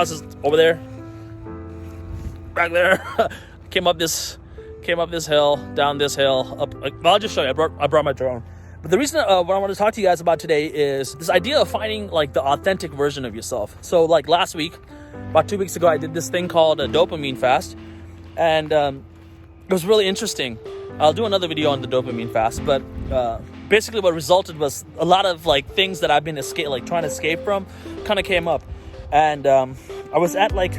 house is over there, back there. came up this hill, down this hill, up. I'll just show you. I brought my drone. But the reason what I want to talk to you guys about today is this idea of finding like the authentic version of yourself. So like last week, about 2 weeks ago, I did this thing called a dopamine fast, and it was really interesting. I'll do another video on the dopamine fast, but basically what resulted was a lot of like things that I've been trying to escape from kind of came up, and I was at like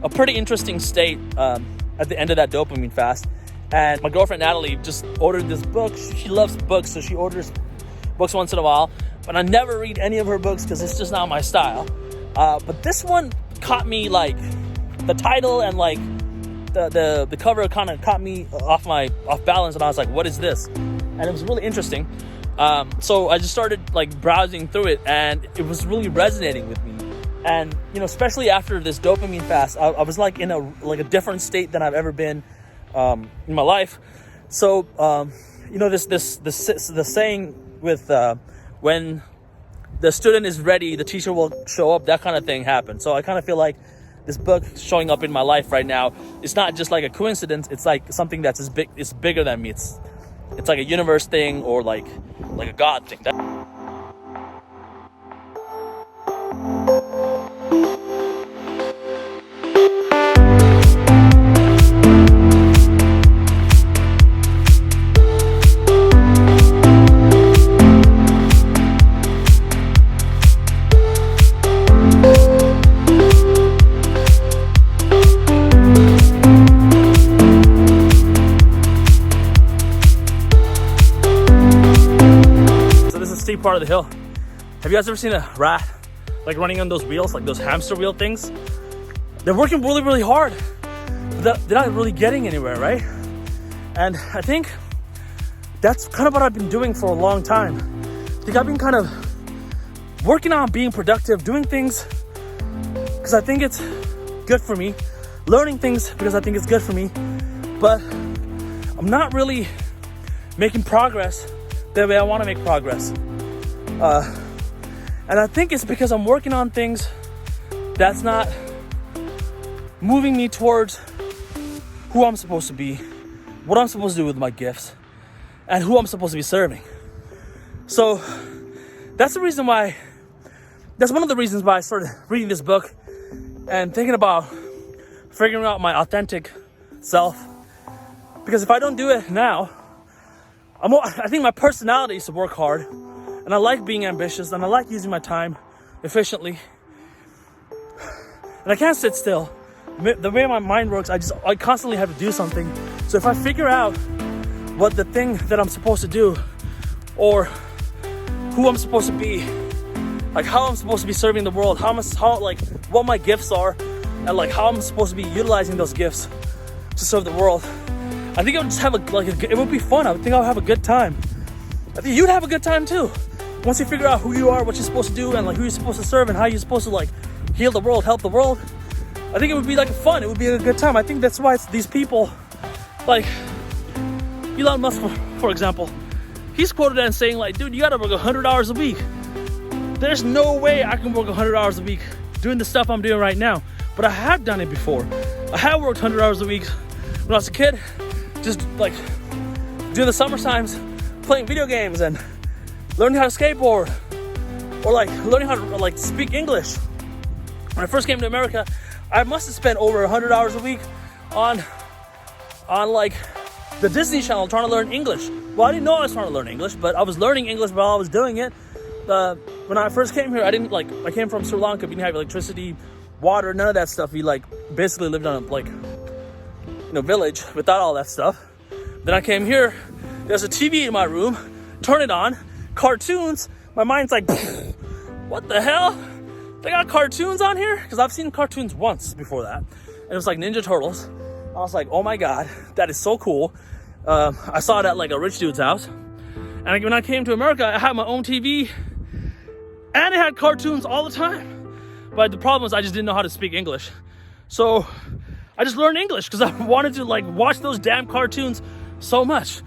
a pretty interesting state at the end of that dopamine fast. And my girlfriend Natalie just ordered this book. She loves books, so she orders books once in a while. But I never read any of her books because it's just not my style. But this one caught me, like the title and like the cover kind of caught me off balance, and I was like, "What is this?" And it was really interesting. So I just started like browsing through it, and it was really resonating with me. And especially after this dopamine fast, I was like in a different state than I've ever been in my life. So the saying with when the student is ready, the teacher will show up, that kind of thing happened. So I kind of feel like this book showing up in my life right now, it's not just like a coincidence. It's like something that's it's bigger than me. It's like a universe thing, or like a God thing. Steep part of the hill. Have you guys ever seen a rat like running on those wheels, like those hamster wheel things? They're working really, really hard, but they're not really getting anywhere, right? And I think that's kind of what I've been doing for a long time. I think I've been kind of working on being productive, doing things because I think it's good for me, learning things because I think it's good for me, but I'm not really making progress the way I want to make progress. And I think it's because I'm working on things that's not moving me towards who I'm supposed to be, what I'm supposed to do with my gifts, and who I'm supposed to be serving. So that's one of the reasons why I started reading this book and thinking about figuring out my authentic self. Because if I don't do it now, I think my personality is to work hard, and I like being ambitious, and I like using my time efficiently, and I can't sit still. The way my mind works, I constantly have to do something. So if I figure out what the thing that I'm supposed to do, or who I'm supposed to be, like how I'm supposed to be serving the world, what my gifts are, and like how I'm supposed to be utilizing those gifts to serve the world, I think I'll just have it would be fun. I think I'll have a good time. I think you'd have a good time too. Once you figure out who you are, what you're supposed to do, and like who you're supposed to serve, and how you're supposed to like heal the world, help the world, I think it would be like fun. It would be a good time. I think that's why it's these people, like Elon Musk, for example, he's quoted as saying like, dude, you gotta work 100 hours a week. There's no way I can work 100 hours a week doing the stuff I'm doing right now. But I have done it before. I have worked 100 hours a week when I was a kid, just like during the summer times, playing video games and learning how to skateboard, or like learning how to like speak English. When I first came to America, I must have spent over 100 hours a week on like the Disney Channel trying to learn English. Well, I didn't know I was trying to learn English, but I was learning English while I was doing it. When I first came here, I came from Sri Lanka. We didn't have electricity, water, none of that stuff. We like basically lived on a village without all that stuff. Then I came here, there's a TV in my room, turn it on, cartoons. My mind's like, what the hell? They got cartoons on here? Because I've seen cartoons once before that. And it was like Ninja Turtles. I was like, oh my God, that is so cool. I saw it at like a rich dude's house. And when I came to America, I had my own TV and it had cartoons all the time. But the problem was I just didn't know how to speak English. So I just learned English because I wanted to like watch those damn cartoons so much.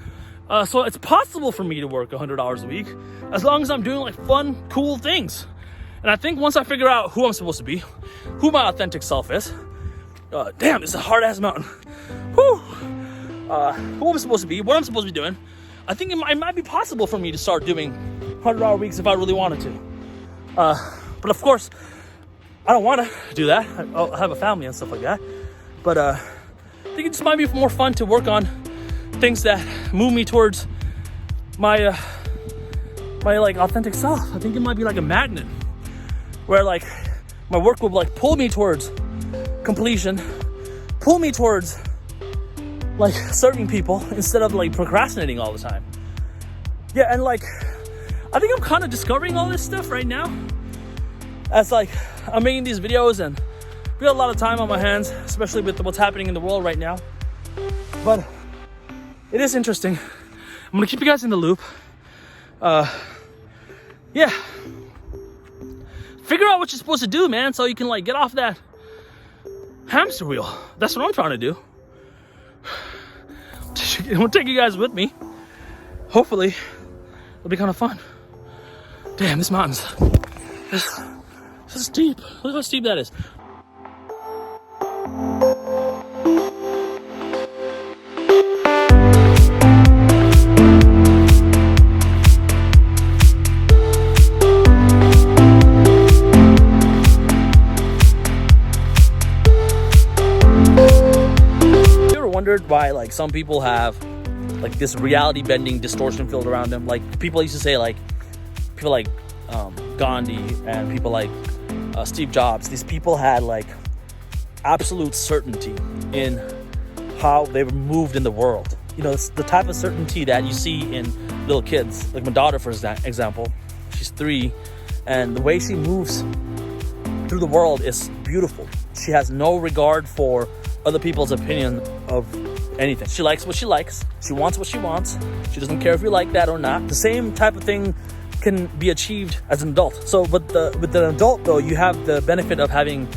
So it's possible for me to work 100 hours a week as long as I'm doing like fun, cool things. And I think once I figure out who I'm supposed to be, who my authentic self is, damn, it's a hard ass mountain. Whew. Who I'm supposed to be, what I'm supposed to be doing, I think it might be possible for me to start doing 100-hour weeks if I really wanted to. But of course, I don't want to do that. I have a family and stuff like that. But I think it just might be more fun to work on things that move me towards my like authentic self. I think it might be like a magnet where like my work will like pull me towards completion, pull me towards like serving people instead of like procrastinating all the time. Yeah, and like I think I'm kind of discovering all this stuff right now as like I'm making these videos, and we got a lot of time on my hands, especially with what's happening in the world right now. But it is interesting. I'm gonna keep you guys in the loop. Yeah, figure out what you're supposed to do, man, so you can like get off that hamster wheel. That's what I'm trying to do. I'm gonna take you guys with me. Hopefully it'll be kind of fun. Damn, this mountain's this is steep. Look how steep that is. Wondered why like some people have like this reality bending distortion field around them. Like people used to say, like people like Gandhi and people like Steve Jobs, these people had like absolute certainty in how they were moved in the world. You know, it's the type of certainty that you see in little kids. Like my daughter, for example, she's 3, and the way she moves through the world is beautiful. She has no regard for other people's opinion of anything. She likes what she likes. She wants what she wants. She doesn't care if you like that or not. The same type of thing can be achieved as an adult. So with an adult though, you have the benefit of having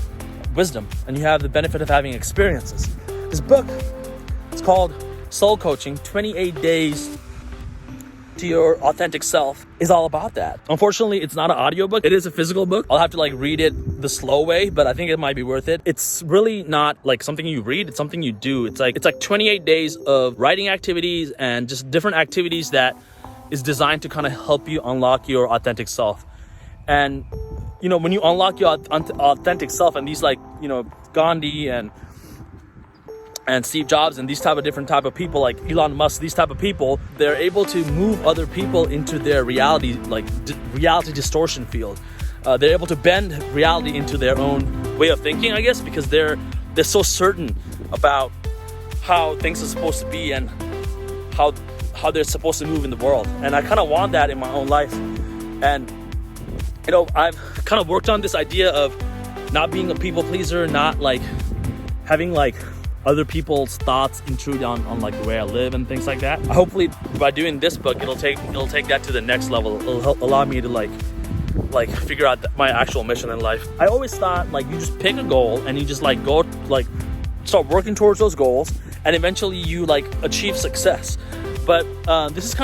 wisdom, and you have the benefit of having experiences. This book, it's called Soul Coaching, 28 Days to Your Authentic Self, is all about that. Unfortunately, it's not an audiobook. It is a physical book. I'll have to like read it the slow way, but I think it might be worth it. It's really not like something you read, it's something you do. It's like 28 days of writing activities and just different activities that is designed to kind of help you unlock your authentic self. And you know, when you unlock your authentic self, and these like, you know, Gandhi and Steve Jobs and these different type of people, like Elon Musk, these type of people, they're able to move other people into their reality, like reality distortion field. They're able to bend reality into their own way of thinking, I guess, because they're so certain about how things are supposed to be and how they're supposed to move in the world. And I kind of want that in my own life. And you know, I've kind of worked on this idea of not being a people pleaser, not like having like other people's thoughts intrude on like the way I live and things like that. Hopefully by doing this book, it'll take that to the next level. It'll help allow me to like figure out my actual mission in life. I always thought like you just pick a goal and you just like go like start working towards those goals, and eventually you like achieve success. But this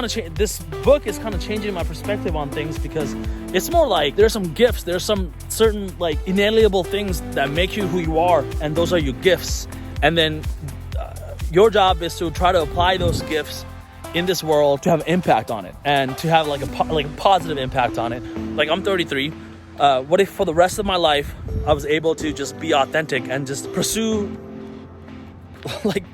book is kind of changing my perspective on things, because it's more like there's some gifts, there's some certain like inalienable things that make you who you are, and those are your gifts. And then your job is to try to apply those gifts in this world to have an impact on it, and to have like a positive impact on it. Like I'm 33. What if for the rest of my life I was able to just be authentic and just pursue like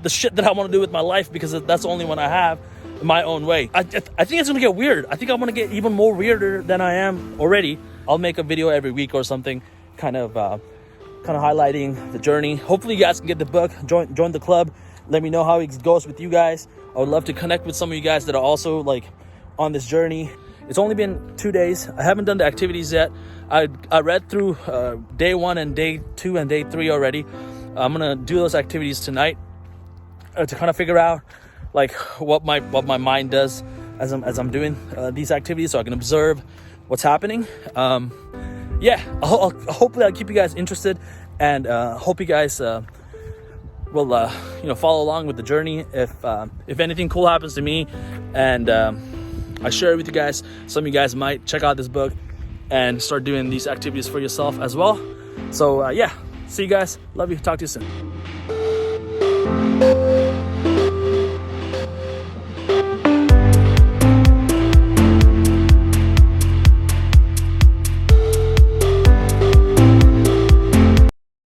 the shit that I want to do with my life, because that's the only one I have, in my own way. I think it's gonna get weird. I think I'm gonna get even more weirder than I am already. I'll make a video every week or something, kind of highlighting the journey. Hopefully you guys can get the book, join the club. Let me know how it goes with you guys. I would love to connect with some of you guys that are also like on this journey. It's only been 2 days. I haven't done the activities yet. I read through day 1 and day 2 and day 3 already. I'm gonna do those activities tonight to kind of figure out like what my mind does as I'm doing these activities, so I can observe what's happening. Yeah, hopefully I'll keep you guys interested, and hope you guys will follow along with the journey. If anything cool happens to me and I share it with you guys, some of you guys might check out this book and start doing these activities for yourself as well. So yeah, see you guys. Love you. Talk to you soon.